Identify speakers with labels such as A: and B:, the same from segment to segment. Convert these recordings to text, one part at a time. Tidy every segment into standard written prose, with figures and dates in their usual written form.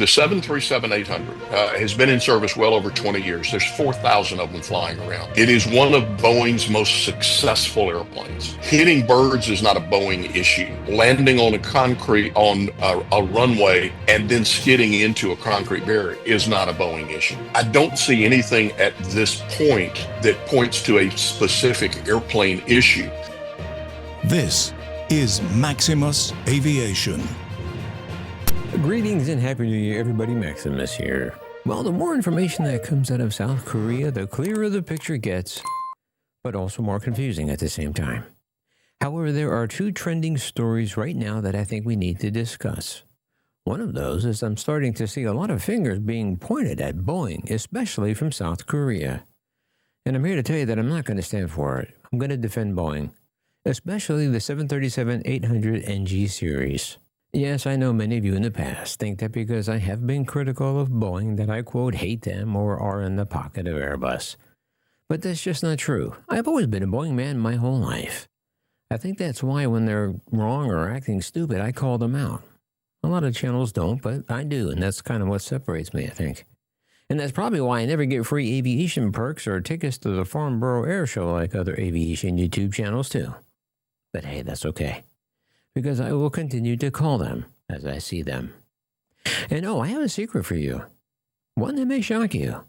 A: The 737-800 has been in service well over 20 years. There's 4,000 of them flying around. It is one of Boeing's most successful airplanes. Hitting birds is not a Boeing issue. Landing on a runway and then skidding into a concrete barrier is not a Boeing issue. I don't see anything at this point that points to a specific airplane issue.
B: This is Maximus Aviation.
C: Greetings and Happy New Year, everybody. Maximus here. Well, the more information that comes out of South Korea, the clearer the picture gets, but also more confusing at the same time. However, there are two trending stories right now that I think we need to discuss. One of those is I'm starting to see a lot of fingers being pointed at Boeing, especially from South Korea. And I'm here to tell you that I'm not going to stand for it. I'm going to defend Boeing, especially the 737-800 NG series. Yes, I know many of you in the past think that because I have been critical of Boeing that I, quote, hate them or are in the pocket of Airbus. But that's just not true. I've always been a Boeing man my whole life. I think that's why when they're wrong or acting stupid, I call them out. A lot of channels don't, but I do, and that's kind of what separates me, I think. And that's probably why I never get free aviation perks or tickets to the Farnborough Air Show like other aviation YouTube channels do. But hey, that's okay, because I will continue to call them as I see them. And oh, I have a secret for you, one that may shock you.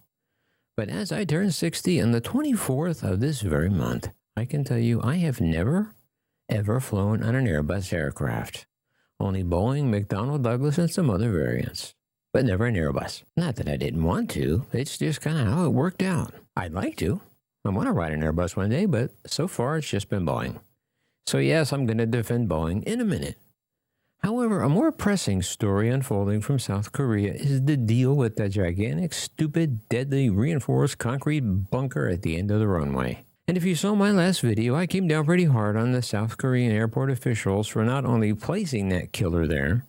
C: But as I turn 60 on the 24th of this very month, I can tell you I have never, ever flown on an Airbus aircraft. Only Boeing, McDonnell Douglas, and some other variants, but never an Airbus. Not that I didn't want to, it's just kind of how it worked out. I'd like to. I want to ride an Airbus one day, but so far it's just been Boeing. So yes, I'm going to defend Boeing in a minute. However, a more pressing story unfolding from South Korea is the deal with the gigantic, stupid, deadly reinforced concrete bunker at the end of the runway. And if you saw my last video, I came down pretty hard on the South Korean airport officials for not only placing that killer there,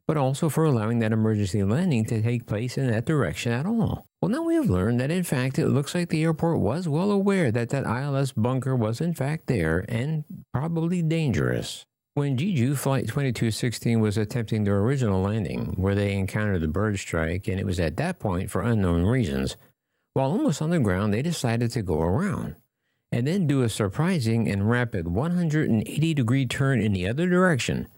C: but also for allowing that emergency landing to take place in that direction at all. Well, now we have learned that in fact it looks like the airport was well aware that that ILS bunker was in fact there and probably dangerous. When JeJu Flight 2216 was attempting their original landing, where they encountered the bird strike, and it was at that point, for unknown reasons, while almost on the ground, they decided to go around and then do a surprising and rapid 180-degree turn in the other direction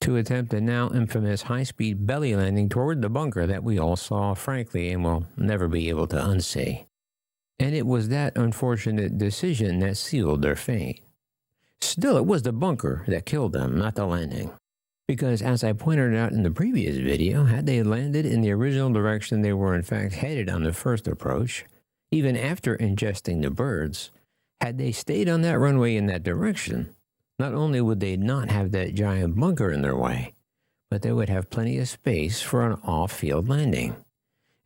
C: to attempt the now infamous high-speed belly landing toward the bunker that we all saw, frankly, and will never be able to unsee. And it was that unfortunate decision that sealed their fate. Still, it was the bunker that killed them, not the landing. Because, as I pointed out in the previous video, had they landed in the original direction they were in fact headed on the first approach, even after ingesting the birds, had they stayed on that runway in that direction, not only would they not have that giant bunker in their way, but they would have plenty of space for an off-field landing.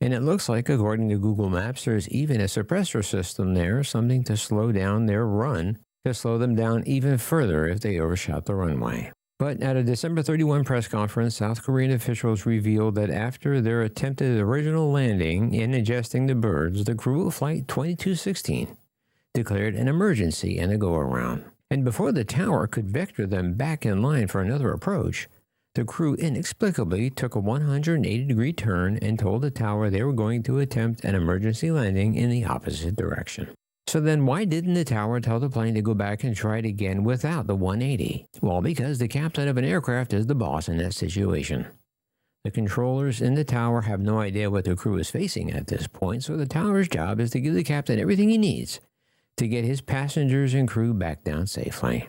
C: And it looks like, according to Google Maps, there's even a suppressor system there, something to slow down their run, to slow them down even further if they overshot the runway. But at a December 31 press conference, South Korean officials revealed that after their attempted original landing in ingesting the birds, the crew of Flight 2216 declared an emergency and a go-around. And before the tower could vector them back in line for another approach, the crew inexplicably took a 180-degree turn and told the tower they were going to attempt an emergency landing in the opposite direction. So then why didn't the tower tell the plane to go back and try it again without the 180? Well, because the captain of an aircraft is the boss in that situation. The controllers in the tower have no idea what the crew is facing at this point, so the tower's job is to give the captain everything he needs to get his passengers and crew back down safely.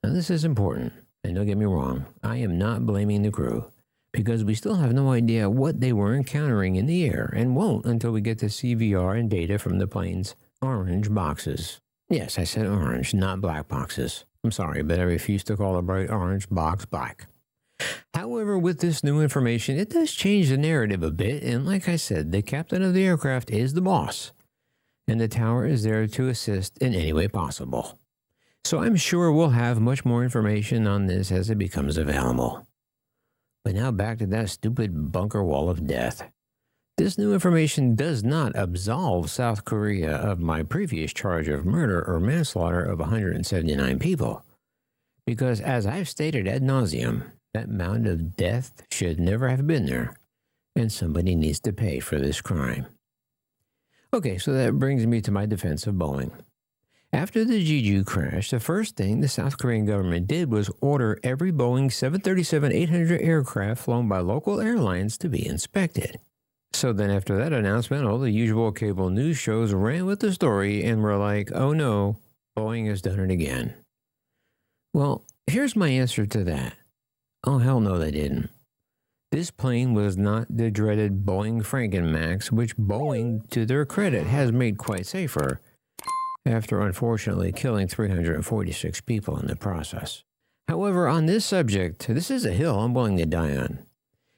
C: Now this is important, and don't get me wrong, I am not blaming the crew, because we still have no idea what they were encountering in the air, and won't until we get the CVR and data from the plane's orange boxes. Yes, I said orange, not black boxes. I'm sorry, but I refuse to call a bright orange box black. However, with this new information, it does change the narrative a bit, and like I said, the captain of the aircraft is the boss, and the tower is there to assist in any way possible. So I'm sure we'll have much more information on this as it becomes available. But now back to that stupid bunker wall of death. This new information does not absolve South Korea of my previous charge of murder or manslaughter of 179 people, because as I've stated ad nauseum, that mound of death should never have been there. and somebody needs to pay for this crime. Okay, so that brings me to my defense of Boeing. After the JeJu crash, the first thing the South Korean government did was order every Boeing 737-800 aircraft flown by local airlines to be inspected. So then after that announcement, all the usual cable news shows ran with the story and were like, oh no, Boeing has done it again. Well, here's my answer to that. Oh hell no, they didn't. This plane was not the dreaded Boeing Frankenmax, which Boeing, to their credit, has made quite safer, after unfortunately killing 346 people in the process. However, on this subject, this is a hill I'm willing to die on,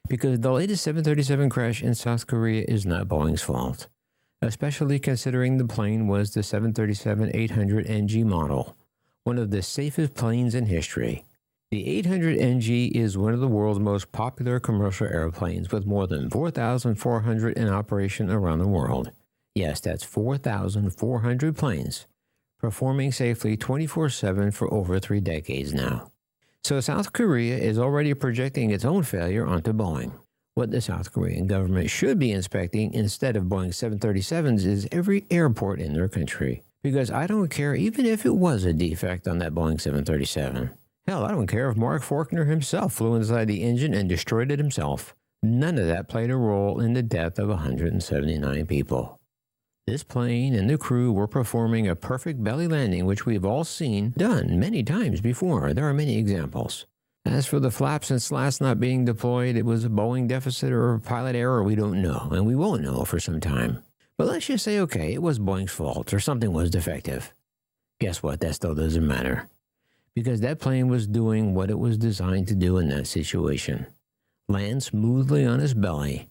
C: because the latest 737 crash in South Korea is not Boeing's fault, especially considering the plane was the 737-800NG model, one of the safest planes in history. The 800NG is one of the world's most popular commercial airplanes with more than 4,400 in operation around the world. Yes, that's 4,400 planes, performing safely 24/7 for over 3 decades now. So South Korea is already projecting its own failure onto Boeing. What the South Korean government should be inspecting instead of Boeing 737s is every airport in their country. Because I don't care even if it was a defect on that Boeing 737. Hell, I don't care if Mark Faulkner himself flew inside the engine and destroyed it himself. None of that played a role in the death of 179 people. This plane and the crew were performing a perfect belly landing, which we've all seen done many times before. There are many examples. As for the flaps and slats not being deployed, it was a Boeing deficit or a pilot error, we don't know, and we won't know for some time. But let's just say, okay, it was Boeing's fault or something was defective. Guess what? That still doesn't matter. Because that plane was doing what it was designed to do in that situation. Land smoothly on its belly.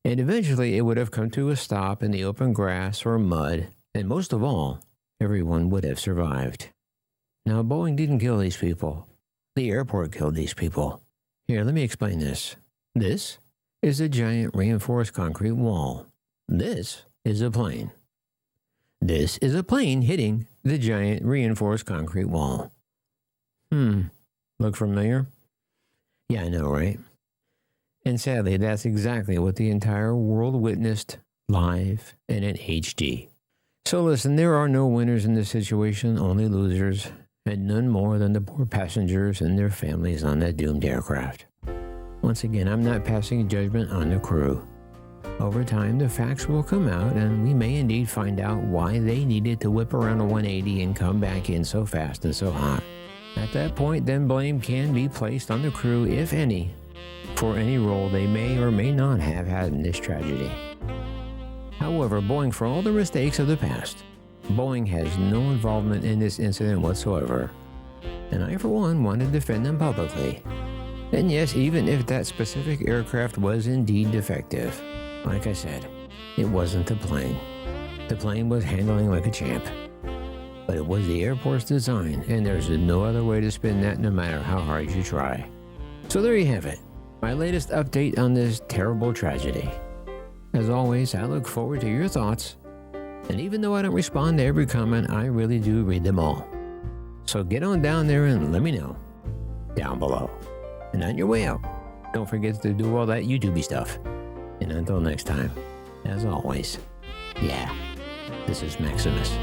C: And eventually it would have come to a stop in the open grass or mud, and most of all, everyone would have survived. Now, Boeing didn't kill these people. The airport killed these people. Here, let me explain this. This is a giant reinforced concrete wall. This is a plane. This is a plane hitting the giant reinforced concrete wall. Look familiar? Yeah, I know, right? And sadly, that's exactly what the entire world witnessed live and in HD. So listen, there are no winners in this situation, only losers, and none more than the poor passengers and their families on that doomed aircraft. Once again, I'm not passing judgment on the crew. Over time, the facts will come out, and we may indeed find out why they needed to whip around a 180 and come back in so fast and so hot. At that point, then blame can be placed on the crew, if any, for any role they may or may not have had in this tragedy. However, Boeing, for all the mistakes of the past, Boeing has no involvement in this incident whatsoever, and I for one want to defend them publicly. And yes, even if that specific aircraft was indeed defective, like I said, it wasn't the plane. The plane was handling like a champ. But it was the airport's design, and there's no other way to spin that no matter how hard you try. So there you have it, my latest update on this terrible tragedy. As always, I look forward to your thoughts, and even though I don't respond to every comment, I really do read them all. So get on down there and let me know, down below. And on your way out, don't forget to do all that YouTubey stuff. And until next time, as always, yeah, this is Maximus.